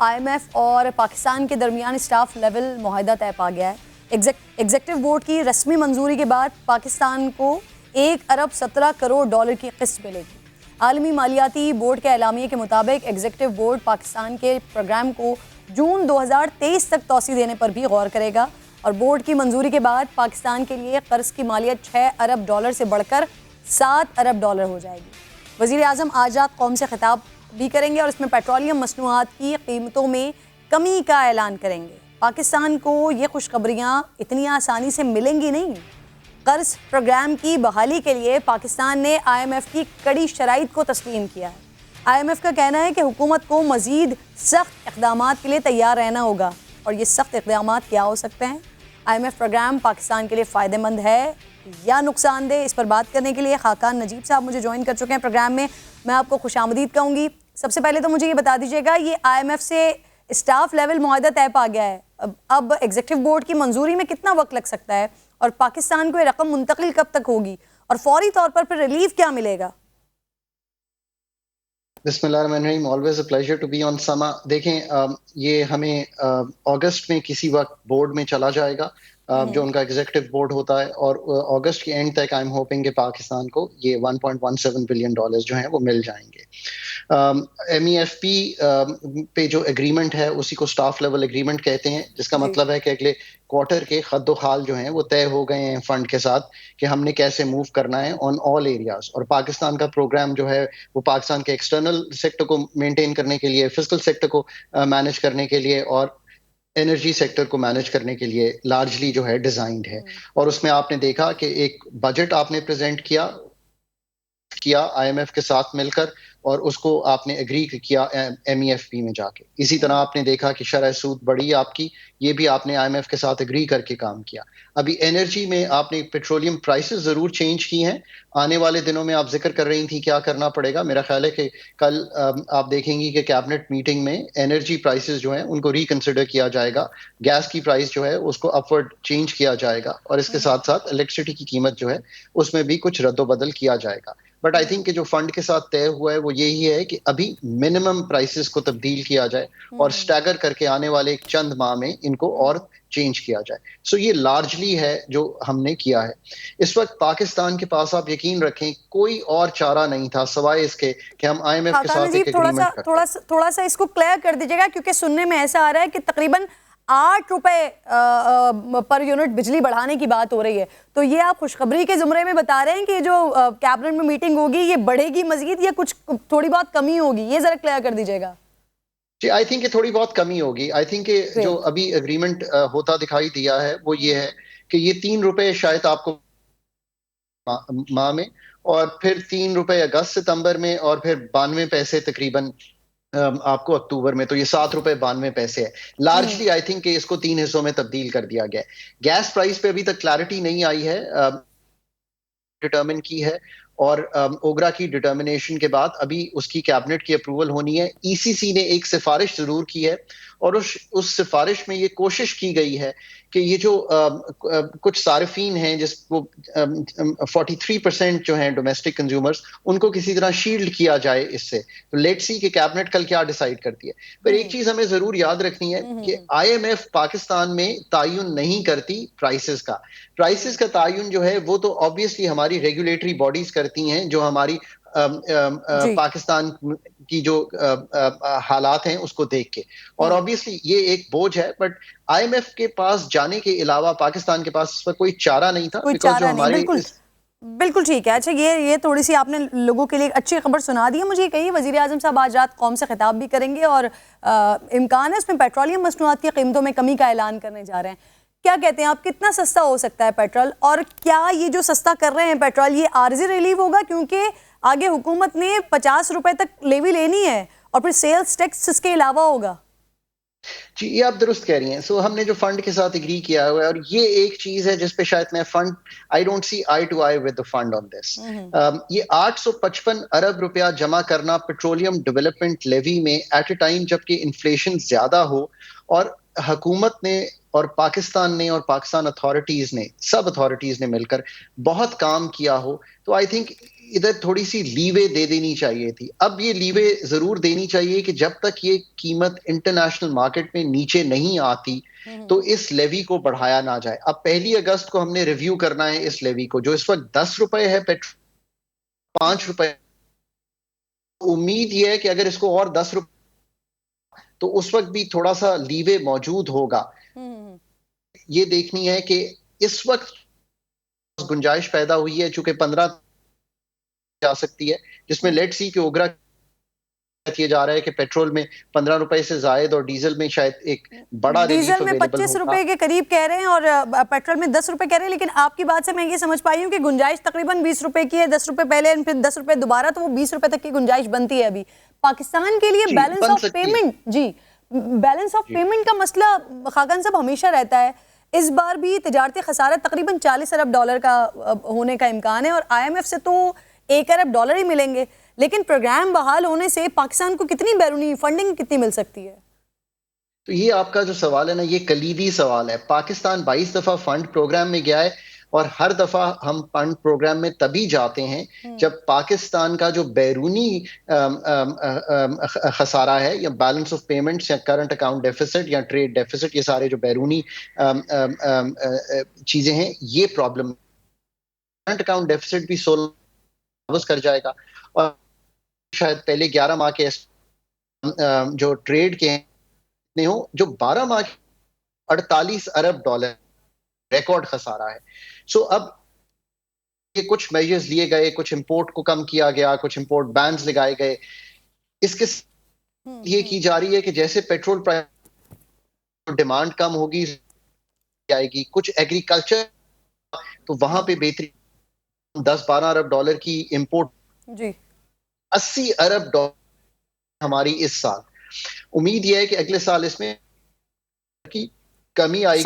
IMF और पाकिस्तान के दरमियान स्टाफ लेवल मुआहदा तय पा गया है। एग्जेक्टिव बोर्ड की रस्मी मंजूरी के बाद पाकिस्तान को 1 अरब 17 करोड़ डॉलर की किस्त मिलेगी। आलमी मालियाती बोर्ड के एलामिये के मुताबिक एग्जेक्टिव बोर्ड पाकिस्तान के प्रोग्राम को जून 2023 तक तोसी देने पर भी गौर करेगा और बोर्ड की मंजूरी के बाद पाकिस्तान के लिए कर्ज की मालियत 6 अरब डॉलर से बढ़कर 7 अरब डॉलर हो जाएगी। वज़ीर आज़म आज़ाद कौम से खिताब भी करेंगे और इसमें पेट्रोलियम मसनूआत की कीमतों में कमी का ऐलान करेंगे। पाकिस्तान को ये खुशखबरियाँ इतनी आसानी से मिलेंगी नहीं। कर्ज प्रोग्राम की बहाली के लिए पाकिस्तान ने IMF की कड़ी शराइत को तस्लीम किया है। IMF का कहना है कि हुकूमत को मज़ीद सख्त इक़दामात के लिए तैयार रहना होगा और ये सख्त इक़दामात क्या हो सकते हैं। IMF प्रोग्राम पाकिस्तान के लिए फ़ायदेमंद है या नुकसानदेह, इस पर बात करने के लिए खाकान नजीब साहब मुझे ज्वाइन कर चुके हैं प्रोग्राम में। मैं आपको खुशामदीद कहूँगी। सबसे पहले तो मुझे ये बता दीजिएगा, ये IMF से स्टाफ लेवल मुआहदा तय पा गया है, अब एग्जीक्यूटिव बोर्ड की मंजूरी में कितना वक्त लग सकता है और पाकिस्तान को ये रकम मुंतकिल कब तक होगी और फौरी तौर पर फिर रिलीफ क्या मिलेगा? बिस्मिल्लाहिर्रहमानिर्रहीम, always a pleasure to be on Samaa. देखें, ये हमें अगस्त में किसी वक्त बोर्ड में चला जाएगा, जो उनका एग्जीक्यूटिव बोर्ड होता है, और अगस्त के एंड तक आई एम होपिंग कि पाकिस्तान को ये 1.17 बिलियन डॉलर्स जो हैं वो मिल जाएंगे। MEFP पे जो एग्रीमेंट है उसी को स्टाफ लेवल एग्रीमेंट कहते हैं, जिसका मतलब है कि अगले क्वार्टर के खद्दो खाल जो हैं वो तय हो गए हैं फंड के साथ कि हमने कैसे मूव करना है ऑन ऑल एरियाज। और पाकिस्तान का प्रोग्राम जो है वो पाकिस्तान के एक्सटर्नल सेक्टर को मेंटेन करने के लिए, फिस्कल सेक्टर को मैनेज करने के लिए और एनर्जी सेक्टर को मैनेज करने के लिए लार्जली जो है डिजाइंड है। और उसमें आपने देखा कि एक बजट आपने प्रेजेंट किया IMF के साथ मिलकर और उसको आपने एग्री किया MEFP में जाके। इसी तरह आपने देखा कि शरह सूद बढ़ी आपकी, ये भी आपने IMF के साथ एग्री करके काम किया। अभी एनर्जी में आपने पेट्रोलियम प्राइसेस जरूर चेंज की हैं। आने वाले दिनों में आप जिक्र कर रही थी क्या करना पड़ेगा। मेरा ख्याल है कि कल आप देखेंगी कि कैबिनेट मीटिंग में एनर्जी प्राइसेस जो हैं उनको रिकंसिडर किया जाएगा। गैस की प्राइस जो है उसको अपवर्ड चेंज किया जाएगा और इसके साथ साथ इलेक्ट्रिसिटी की कीमत जो है उसमें भी कुछ रद्दोबदल किया जाएगा। बट आई थिंक कि जो फंड के साथ तय हुआ है वो यही है कि अभी मिनिमम प्राइसेस को तब्दील किया जाए और स्टैगर करके आने वाले एक चंद माह में इनको और चेंज किया जाए। सो ये लार्जली है जो हमने किया है। इस वक्त पाकिस्तान के पास आप यकीन रखें कोई और चारा नहीं था सवाए इसके कि हम IMF के साथ एक एग्रीमेंट करते। थोड़ा सा इसको क्लियर कर दीजिएगा, क्योंकि सुनने में ऐसा आ रहा है कि तकरीबन 8 रुपए पर यूनिट बिजली बढ़ाने की बात हो रही है। तो ये आप खुशखबरी के जुमरे में बता रहे हैं कि जो कैबिनेट में मीटिंग होगी ये बढ़ेगी मजीद या कुछ थोड़ी बहुत कमी होगी? ये जरा क्लियर कर दीजिएगा। जी, आई थिंक थोड़ी बहुत कमी होगी। आई थिंक जो अभी एग्रीमेंट होता दिखाई दिया है वो ये है कि ये 3 रुपए शायद आपको माह में, और फिर 3 रुपए अगस्त सितंबर में, और फिर 92 पैसे तकरीबन आपको अक्टूबर में। तो ये 7 रुपए 92 पैसे है। लार्जली आई थिंक इसको 3 हिस्सों में तब्दील कर दिया गया है। गैस प्राइस पे अभी तक क्लैरिटी नहीं आई है, डिटर्मिन की है, और ओगरा की डिटर्मिनेशन के बाद अभी उसकी कैबिनेट की अप्रूवल होनी है। ECC ने एक सिफारिश जरूर की है और उस सिफारिश में ये कोशिश की गई है कि ये जो कुछ सारिफीन हैं जिसको 43% जो हैं डोमेस्टिक कंज्यूमर्स, उनको किसी तरह शील्ड किया जाए इससे। तो लेट्स सी कि कैबिनेट कल क्या डिसाइड करती है। पर एक चीज हमें जरूर याद रखनी है कि IMF पाकिस्तान में तायुन नहीं करती प्राइसेस का तायुन जो है वो तो ऑब्वियसली हमारी रेगुलेटरी बॉडीज करती हैं, जो हमारी पाकिस्तान की जो हालात हैं उसको देख के। और ऑब्वियसली ये एक बोझ है, बट IMF के पास जाने के अलावा पाकिस्तान के पास इस पर कोई चारा नहीं था। बिल्कुल ठीक है। अच्छा, ये थोड़ी सी आपने लोगों के लिए अच्छी खबर सुना दी है। मुझे कही वज़ीर आज़म साहब आज रात कौम से खिताब भी करेंगे और इम्कान है उसमें पेट्रोलियम मसनूआत की कीमतों में कमी का ऐलान करने जा रहे हैं। क्या कहते हैं आप, कितना सस्ता हो सकता है पेट्रोल, और क्या ये जो सस्ता कर रहे हैं पेट्रोल ये आर्जी रिलीफ होगा, क्योंकि आगे हुकूमत ने 50 रुपए तक लेवी लेनी है और फिर सेल्स टैक्स इसके अलावा होगा? जी, ये आप दुरुस्त कह रही हैं। सो हमने जो फंड के साथ एग्री किया हुआ है, और ये एक चीज है जिसपे शायद मैं fund I don't see I to I with the fund on this. ये 855 अरब रुपया जमा करना पेट्रोलियम डेवलपमेंट लेवी में एट ए टाइम जबकि इन्फ्लेशन ज्यादा हो और हुकूमत ने और पाकिस्तान ने और पाकिस्तान अथॉरिटीज ने, सब अथॉरिटीज ने मिलकर बहुत काम किया हो, तो आई थिंक इधर थोड़ी सी लीवे दे देनी चाहिए थी। अब ये लीवे जरूर देनी चाहिए कि जब तक ये कीमत इंटरनेशनल मार्केट में नीचे नहीं आती तो इस लेवी को बढ़ाया ना जाए। अब 1 अगस्त को हमने रिव्यू करना है इस लेवी को, जो इस वक्त 10 रुपए है पेट्रोल, 5 रुपए। उम्मीद यह है कि अगर इसको और 10 रुपए, तो उस वक्त भी थोड़ा सा लीवे मौजूद होगा। ये देखनी है कि इस वक्त गुंजाइश पैदा हुई है, चूंकि 15 जा सकती है, जिसमें लेट सी कि ओगरा किया जा रहा है कि पेट्रोल में 15 रुपए से जायद और डीजल में शायद एक बड़ा रिलीफ डीजल में अवेलेबल 25 होगा। रुपए के करीब कह रहे हैं और पेट्रोल में 10 रुपए कह रहे हैं, लेकिन आपकी बात से मैं ये समझ पाई हूँ कि गुंजाइश तकरीबन 20 रुपए की है। 10 रुपए पहले फिर 10 रुपए दोबारा, तो वो 20 रुपए तक की गुंजाइश बनती है अभी पाकिस्तान के लिए। जी, बैलेंस बन ऑफ सकती है। पेमेंट, जी, बैलेंस ऑफ पेमेंट का मसला खाकन साहब हमेशा रहता है। इस बार भी तिजारती खसारा तकरीबन 40 अरब डॉलर का होने का इम्कान है और IMF से तो 1 अरब डॉलर ही मिलेंगे, लेकिन प्रोग्राम बहाल होने से पाकिस्तान को कितनी बैरूनी फंडिंग कितनी मिल सकती है? तो ये आपका जो सवाल है ना, ये कलीदी सवाल है। पाकिस्तान 22 दफा फंड प्रोग्राम में गया है और हर दफा हम फंड प्रोग्राम में तभी जाते हैं जब पाकिस्तान का जो बैरूनी खसारा है, या बैलेंस ऑफ पेमेंट्स या करंट अकाउंट डेफिसिट या ट्रेड डेफिसिट, ये सारे जो बैरूनी चीजें हैं, ये प्रॉब्लम। करंट अकाउंट डेफिसिट भी 16 वापस कर जाएगा और शायद पहले 11 माह के जो ट्रेड के ने हो, जो 12 माह 48 अरब डॉलर रिकॉर्ड खसारा है। सो अब ये कुछ मेजर्स लिए गए, कुछ इंपोर्ट को कम किया गया, कुछ इंपोर्ट बैन्स लगाए गए। इसके ये की जा रही है कि जैसे पेट्रोल प्राइस डिमांड कम होगी जाएगी, कुछ एग्रीकल्चर, तो वहां पे बेहतरी 10-12 अरब डॉलर की इंपोर्ट, जी 80 अरब डॉलर हमारी इस साल। उम्मीद यह है कि अगले साल इसमें की कमी आएगी।